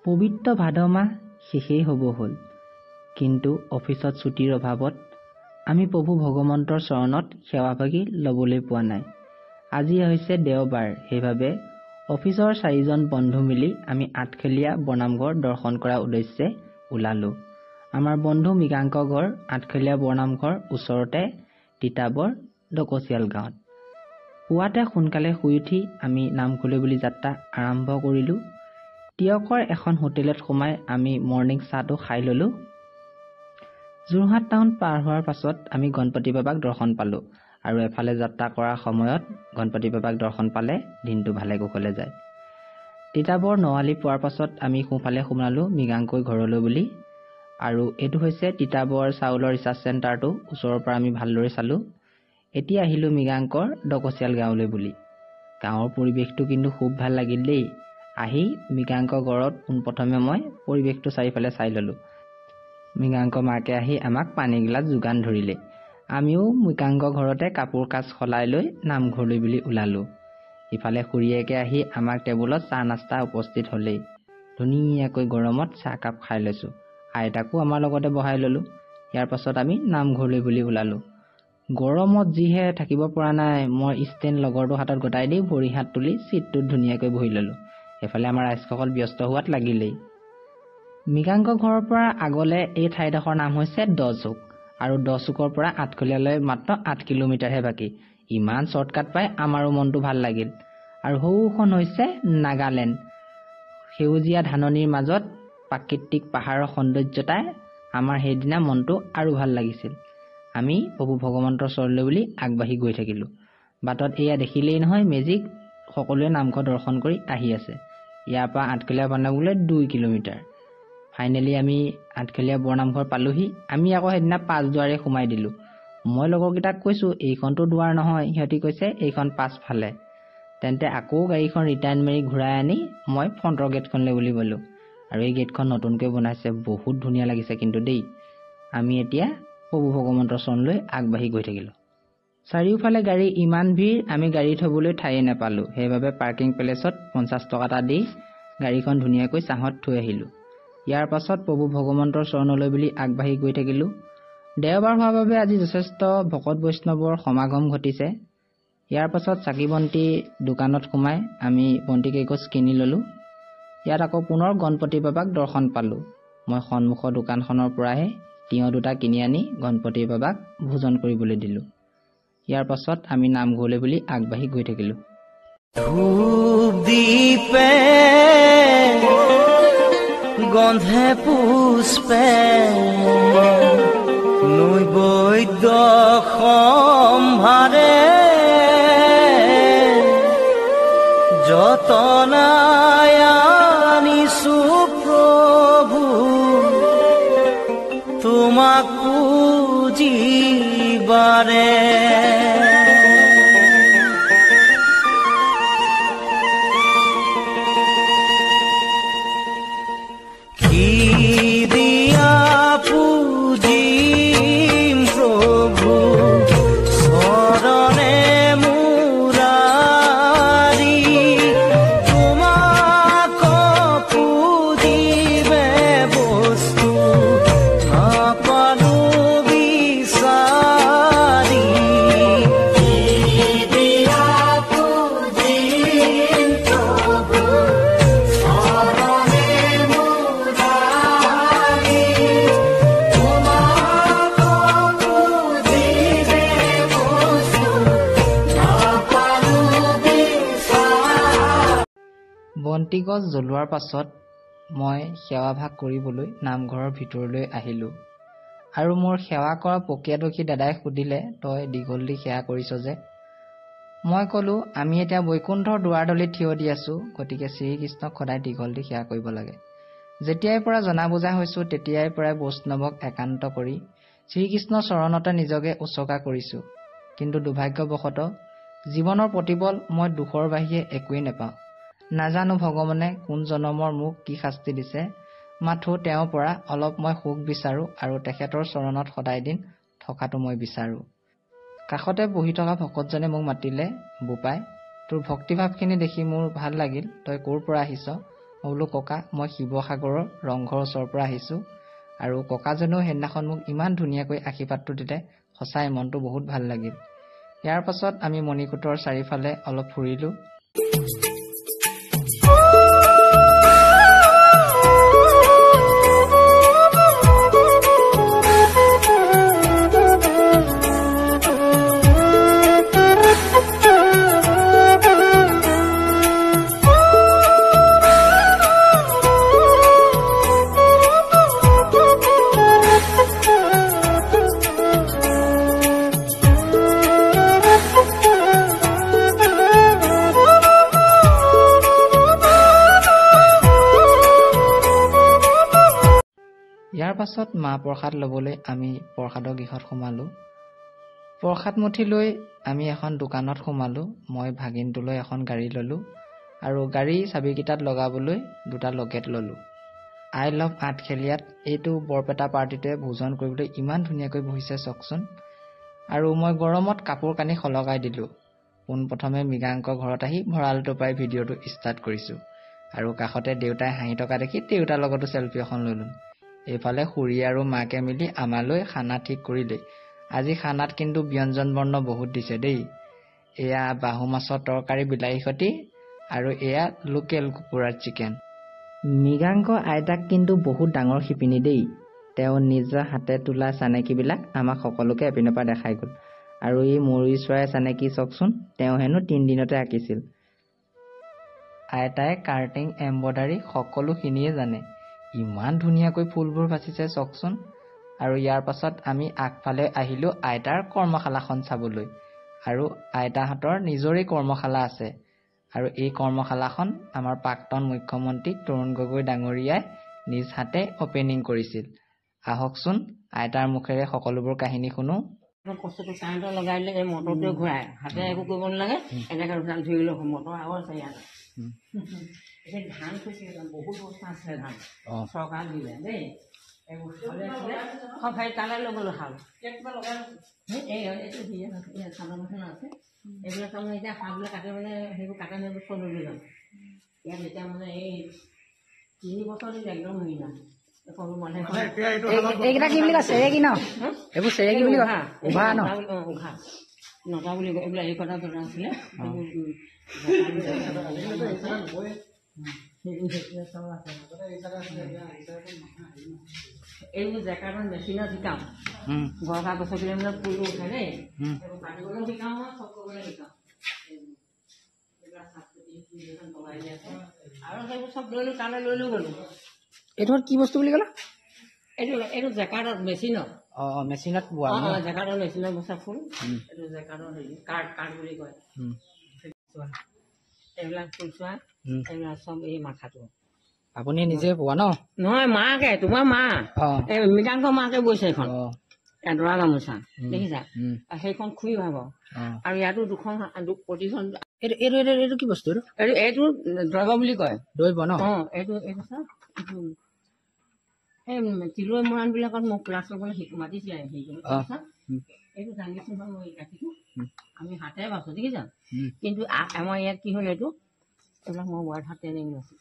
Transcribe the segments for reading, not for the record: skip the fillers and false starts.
পবিত্ৰ ভাদ মাহ শেষেই হ'ব হ'ল, কিন্তু অফিচত ছুটিৰ অভাৱত আমি প্ৰভু ভগৱন্তৰ চৰণত সেৱাভাগি ল'বলৈ পোৱা নাই। আজি হৈছে দেওবাৰ, সেইবাবে অফিচৰ 4জন বন্ধু মিলি আমি আঠখেলীয়া বৰনামঘৰ দৰ্শন কৰাৰ উদ্দেশ্যে ওলালোঁ। আমাৰ বন্ধু মৃগাংক ঘৰ আঠখেলীয়া বৰনামঘৰ ওচৰতে তিতাবৰ ডকচিয়াল গাঁৱত। পুৱাতে সোনকালে শুই উঠি আমি নামঘৰলৈ বুলি যাত্ৰা আৰম্ভ কৰিলোঁ। টিয়কৰ এখন হোটেলত সোমাই আমি মৰ্ণিং চাহটো খাই ল'লোঁ। যোৰহাট টাউন পাৰ হোৱাৰ পাছত আমি গণপতি বাবাক দৰ্শন পালোঁ, আৰু এফালে যাত্ৰা কৰাৰ সময়ত গণপতি বাবাক দৰ্শন পালে দিনটো ভালে কুশলে যায়। তিতাবৰ নৱালি পোৱাৰ পাছত আমি সোঁফালে সোমালোঁ মৃগাংকৈ ঘৰলৈ বুলি, আৰু এইটো হৈছে তিতাবৰ চাউলৰ ৰিচাৰ্জ চেণ্টাৰটো। ওচৰৰ পৰা আমি ভালদৰে চালোঁ। এতিয়া আহিলোঁ মৃগাংকৰ ডকচিয়াল গাঁৱলৈ বুলি। গাঁৱৰ পৰিৱেশটো কিন্তু খুব ভাল লাগিল দেই। আহি মৃগাংক ঘৰত পোনপ্ৰথমে মই পৰিৱেশটো চাৰিওফালে চাই ল'লোঁ। মৃগাংক মাকে আহি আমাক পানী গিলাচ যোগান ধৰিলে। আমিও মৃগাংক ঘৰতে কাপোৰ কাজ সলাই লৈ নামঘৰলৈ বুলি ওলালোঁ। ইফালে খুৰীয়েকে আহি আমাক টেবুলত চাহ নাস্তা উপস্থিত হ'লেই। ধুনীয়াকৈ গৰমত চাহকাপ খাই লৈছোঁ। আইতাকো আমাৰ লগতে বহাই ল'লোঁ। ইয়াৰ পাছত আমি নামঘৰলৈ বুলি ওলালোঁ। গৰমত যিহে থাকিব পৰা নাই, মই ষ্টেণ্ড লগৰটো হাতত গতাই দি ভৰি হাত তুলি চিটটোত ধুনীয়াকৈ বহি ল'লোঁ। এফালে আমাৰ ৰাইজসকল ব্যস্ত হোৱাত লাগিলেই। মৃগাংক ঘৰৰ পৰা আগলে এই ঠাইডোখৰ নাম হৈছে 10 চুক, আৰু 10 চুকৰ পৰা আঠখেলীয়ালৈ মাত্ৰ 8 কিলোমিটাৰহে বাকী। ইমান শ্বৰ্টকাট পাই আমাৰো মনটো ভাল লাগিল। আৰু সৌখন হৈছে নাগালেণ্ড। সেউজীয়া ধাননিৰ মাজত প্ৰাকৃতিক পাহাৰৰ সৌন্দৰ্যতাই আমাৰ সেইদিনা মনটো আৰু ভাল লাগিছিল। আমি প্ৰভু ভগৱন্তৰ চৰণলৈ বুলি আগবাঢ়ি গৈ থাকিলোঁ। বাটত এয়া দেখিলেই নহয় মেজিক, সকলোৱে নামঘৰ দৰ্শন কৰি আহি আছে। ইয়াৰ পৰা আঠখেলীয়া বৰনামঘৰলৈ 2 কিলোমিটাৰ। ফাইনেলি আমি আঠখেলীয়া বৰনামঘৰ পালোহি। আমি আকৌ সেইদিনা 5 দুৱাৰে সোমাই দিলোঁ। মই লগৰকেইটাক কৈছোঁ এইখনতো দুৱাৰ নহয়, সিহঁতি কৈছে এইখন পাছফালে। তেন্তে আকৌ গাড়ীখন ৰিটাৰ্ণ মাৰি ঘূৰাই আনি মই ফ্ৰণ্টৰ গেটখনলৈ বুলি গ'লোঁ। আৰু এই গেটখন নতুনকৈ বনাইছে, বহুত ধুনীয়া লাগিছে কিন্তু দেই। আমি এতিয়া প্ৰভু ভগৱন্তৰ চৰণলৈ আগবাঢ়ি গৈ থাকিলোঁ। চাৰিওফালে গাড়ী ইমান ভিৰ, আমি গাড়ী থ'বলৈ ঠায়েই নাপালোঁ। সেইবাবে পাৰ্কিং প্লেচত 50 টকা এটা দি গাড়ীখন ধুনীয়াকৈ ছাঁত থৈ আহিলোঁ। ইয়াৰ পাছত প্ৰভু ভগৱন্তৰ চৰণলৈ বুলি আগবাঢ়ি গৈ থাকিলোঁ। দেওবাৰ হোৱাৰ বাবে আজি যথেষ্ট ভকত বৈষ্ণৱৰ সমাগম ঘটিছে। ইয়াৰ পাছত চাকি বন্তি দোকানত সোমাই আমি বন্তি কেইগছ কিনি ল'লোঁ। ইয়াত আকৌ পুনৰ গণপতি বাবাক দৰ্শন পালোঁ। মই সন্মুখৰ দোকানখনৰ পৰাহে তিয়ঁহ 2টা কিনি আনি গণপতি বাবাক ভোজন কৰিবলৈ দিলোঁ। ইয়াৰ পাছত আমি নামঘৰলৈ বুলি আগবাঢ়ি গৈ থাকিলোঁ। ধূপ দীপে গন্ধে পুষ্পে নৈবদ্য সম্ভাৰে যতনাই আনিছোঁ প্ৰভু তোমাক পুজিবাৰে। বন্তিগছ জ্বলোৱাৰ পাছত মই সেৱাভাগ কৰিবলৈ নামঘৰৰ ভিতৰলৈ আহিলোঁ। আৰু মোৰ সেৱা কৰা প্ৰক্ৰিয়াটো সি দাদাই সুধিলে, তই দীঘল দি সেৱা কৰিছ যে? মই ক'লোঁ, আমি এতিয়া বৈকুণ্ঠৰ দুৱাৰদলিত থিয় দি আছোঁ, গতিকে শ্ৰীকৃষ্ণক সদায় দীঘল দি সেৱা কৰিব লাগে। যেতিয়াই পৰা জনা বুজা হৈছোঁ তেতিয়াই পৰাই বৈষ্ণৱক একান্ত কৰি শ্ৰীকৃষ্ণৰ চৰণতে নিজকে উচৰ্গা কৰিছোঁ। কিন্তু দুৰ্ভাগ্যবশতঃ জীৱনৰ প্ৰতিপল মই দুখৰ বাহিৰে একোৱেই নাপাওঁ। নাজানো ভগৱানে কোন জনমৰ মোক কি শাস্তি দিছে, মাথো তেওঁৰ পৰা অলপ মই সুখ বিচাৰোঁ আৰু তেখেতৰ চৰণত সদায় দিন থকাটো মই বিচাৰোঁ। কাষতে বহি থকা ভকতজনে মোক মাতিলে, বোপাই, তোৰ ভক্তিভাৱখিনি দেখি মোৰ ভাল লাগিল। তই ক'ৰ পৰা আহিছ? মই বোলো ককা মই শিৱসাগৰৰ ৰংঘৰ ওচৰৰ পৰা আহিছোঁ আৰু ককাজনেও সেইদিনাখন মোক ইমান ধুনীয়াকৈ আশীৰ্বাদটো দিলে, সঁচাই মনটো বহুত ভাল লাগিল। ইয়াৰ পাছত আমি মণিকূটৰ চাৰিওফালে অলপ ফুৰিলোঁ। ইয়াৰ পাছত মাহ প্ৰসাদ ল'বলৈ আমি প্ৰসাদৰ গৃহত সোমালোঁ। প্ৰসাদমুঠি লৈ আমি এখন দোকানত সোমালোঁ। মই ভাগিনটোলৈ এখন গাড়ী ল'লোঁ আৰু গাড়ীৰ চাবিকেইটাত লগাবলৈ 2টা লকেট ল'লোঁ। আই লাভ আঠখেলীয়াত এইটো বৰপেটা পাৰ্টিটোৱে ভোজন কৰিবলৈ ইমান ধুনীয়াকৈ বহিছে চাওকচোন। আৰু মই গৰমত কাপোৰ কানি সলকাই দিলোঁ। পোনপ্ৰথমে মৃগাংকৰ ঘৰত আহি ভঁৰালটোৰ পৰাই ভিডিঅ'টো ষ্টাৰ্ট কৰিছোঁ আৰু কাষতে দেউতাই হাঁহি থকা দেখি দেউতাৰ লগতো চেলফি এখন ল'লোঁ। এইফালে খুৰী আৰু মাকে মিলি আমালৈ খানা ঠিক কৰিলে। আজি খানাত কিন্তু ব্যঞ্জন বৰ্ণ বহুত দিছে দেই। এয়া বাহু মাছৰ তৰকাৰী বিলাহী সৈতে আৰু এয়া লোকেল কুকুৰাৰ চিকেন। মৃগাংক আইতাক কিন্তু বহুত ডাঙৰ শিপিনী দেই। তেওঁ নিজৰ হাতে তোলা চানেকিবিলাক আমাক সকলোকে এপিনৰ পৰা দেখাই গ'ল। আৰু এই ময়ূৰী চৰাই চানেকি চাওকচোন, তেওঁ হেনো 3 দিনতে আঁকিছিল। আইতাই কাৰ্টিং এম্ব্ৰইডাৰী সকলোখিনিয়ে জানে। ইমান ধুনীয়াকৈ ফুলবোৰ বাচিছে চাওকচোন। আৰু ইয়াৰ পাছত আমি আগফালে আহিলোঁ আইতাৰ কৰ্মশালাখন চাবলৈ। আৰু আইতাহঁতৰ নিজৰেই কৰ্মশালা আছে। আৰু এই কৰ্মশালাখন আমাৰ প্ৰাক্তন মুখ্যমন্ত্ৰী তৰুণ গগৈ ডাঙৰীয়াই নিজ হাতে অপেনিং কৰিছিল। আহকচোন আইতাৰ মুখেৰে সকলোবোৰ কাহিনী শুনো। বস্তুটো কাৰেণ্টত লগাই দিলে এই মটৰটোৱে ঘূৰাই, হাতে একো কৰিব নালাগে, এনেকৈ ধৰি লওক মটৰ আগৰ আছে ইয়াত। এতিয়া ধান থৈছে, বহুত বস্তু আছে ধান চৰকাৰ দিলে দেই। এই বস্তু তালৈ লৈ গ'লো শাল এইটো চাদৰ মেখেলা আছে। এইবিলাক তাৰমানে এতিয়া শালবিলাক কাটে মানে সেইবোৰ কাটে সেইবোৰ চব লৈ যাম। ইয়াত এতিয়া মানে এই 3 বছৰ দিন একদম হেৰি নাই। এইকেইটা কি বুলি কয়, চেৰেকি ন? এইবোৰ চেৰেকি বুলি কয়, উঘা ন? উঘা নটা বুলি কয়। এইবিলাক এই কথা আছিলে। এইবোৰ জেকাৰ্টৰ মেচিনত শিকাওঁ। গৰকা গছকিলে মানে ফুলটো উঠে দেই, এইবোৰ কাটিবলৈও শিকাওঁ, চব কৰিবলৈ শিকাওঁ। আৰু সেইবোৰ চব লৈলোঁ, তালৈ লৈ গ'লোঁ। এইটো কি বস্তু বুলি ক'লা? এইটো জেকাৰ্টৰ মেচিনত। মেচিনত বোৱা? জেকাৰ্টৰ মেচিনত বচা ফুল। এইটো জেকাৰ্টৰ হেৰি কাৰ্ড বুলি কয়। এইবিলাক ফুল চোৱা, এইবিলাক চব এই মাথাটো। আপুনি নিজে বোৱা ন? নহয়, মাকে, তোমাৰ মা। এই মৃগাংকৰ মাকে বৈছে এইখন এডৰা গামোচা, দেখিছা? সেইখন খুৰি ভাব। আৰু ইয়াতো 2খন প্ৰতিখন। এইটো কি বস্তু? এইটো দৈব বুলি কয়। দৈব ন? এইটো চা, এই তিলৈ মৰাণ বিলাকত মোক ক্লাছ ল'বলৈ মাতিছিলে। এইটো দাঙিছো মই গাঁঠিটো, আমি হাতে বাছো, দেখিছা? কিন্তু আমাৰ ইয়াত কি হ'ল, এইবিলাক মই ৱাৰ্ড হাতে আনিলো আছো।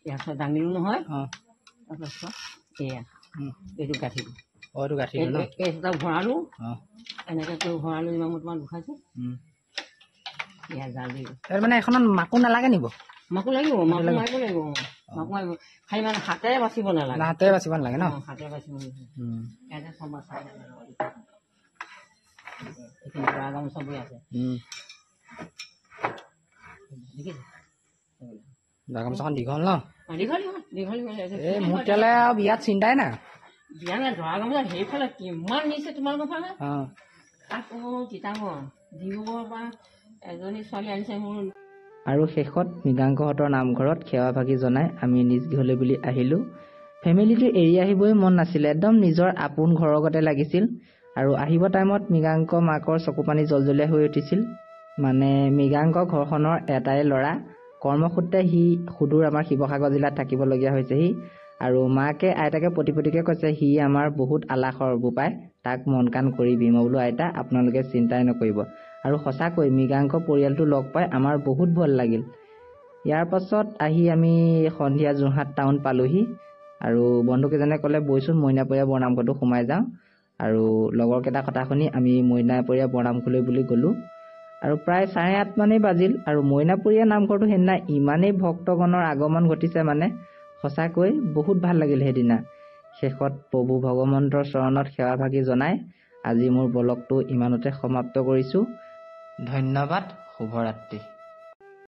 ইয়াত দাঙিলো নহয়, তাৰপাছত এয়া এইটো গাঁঠিটো। এইটো ভৰালো, এনেকৈ কৰি ভৰালো। ইমান মই তোমাক দুখাইছো। ইয়াত জাল দিলো। মানে এখনত মাকো নালাগে নিব? মাকো লাগিব, মাকো মাৰিব লাগিব, মাকো মাৰিব। খালি মানে হাতেৰে বাচিব নালাগে। হাতেৰে বাচিব নালাগে ন? হাতেৰে বাচিব নালাগে। ইয়াতে চব বাচাই এইখিনি বৰা গামোচা বৈ আছে, দেখিছে? গামোচাখন দীঘল ন? দীঘল দীঘল। এই মোৰ তেলে আৰু বিয়াত চিন্তাই নাই। বিয়া নাই, দৰা গামোচা সেইফালে কিমান নিছে তোমালোকৰ ফালে। আকৌ তিতাবৰ ডিব্ৰুগড়ৰ পৰা এজনী ছোৱালী আনিছে মোৰ। আৰু শেষত মৃগাংকহঁতৰ নামঘৰত সেৱা ভাগি জনাই আমি নিজ গৃহলৈ বুলি আহিলোঁ। ফেমিলিটো এৰি আহিবই মন নাছিলে, একদম নিজৰ আপোন ঘৰৰ গতে লাগিছিল। আৰু আহিব টাইমত মৃগাংক মাকৰ চকুপানী জলজলীয়া হৈ উঠিছিল। মানে মৃগাংক ঘৰখনৰ এটাই ল'ৰা, কৰ্মসূত্ৰে সি সুদূৰ আমাৰ শিৱসাগৰ জিলাত থাকিবলগীয়া হৈছেহি। আৰু মাকে আইতাকে প্ৰতিপতিকে কৈছে সি আমাৰ বহুত আলাসৰ বোপাই, তাক মন কাণ কৰিবি। মই বোলো আইতা আপোনালোকে চিন্তাই নকৰিব। আৰু সঁচাকৈ মৃগাংক পৰিয়ালটো লগ পাই আমাৰ বহুত ভাল লাগিল। ইয়াৰ পাছত আহি আমি সন্ধিয়া যোৰহাট টাউন পালোহি আৰু বন্ধুকেইজনে ক'লে বৈচোন মইনাপৰীয়া বৰনামঘৰটো সোমাই যাওঁ আৰু লগৰকেইটা কথা শুনি আমি মইনাপৰীয়া বৰনামঘৰলৈ বুলি গ'লোঁ আৰু প্ৰায় 8:30 মানেই বাজিল আৰু মইনাপৰীয়া নামঘৰটো সেইদিনা ইমানেই ভক্তগণৰ আগমন ঘটিছে মানে সঁচাকৈ বহুত ভাল লাগিল সেইদিনা। শেষত প্ৰভু ভগৱন্তৰ চৰণত সেৱা ভাগি জনাই আজি মোৰ ব্লগটো ইমানতে সমাপ্ত কৰিছোঁ। ধন্যবাদ। শুভৰাত্ৰি।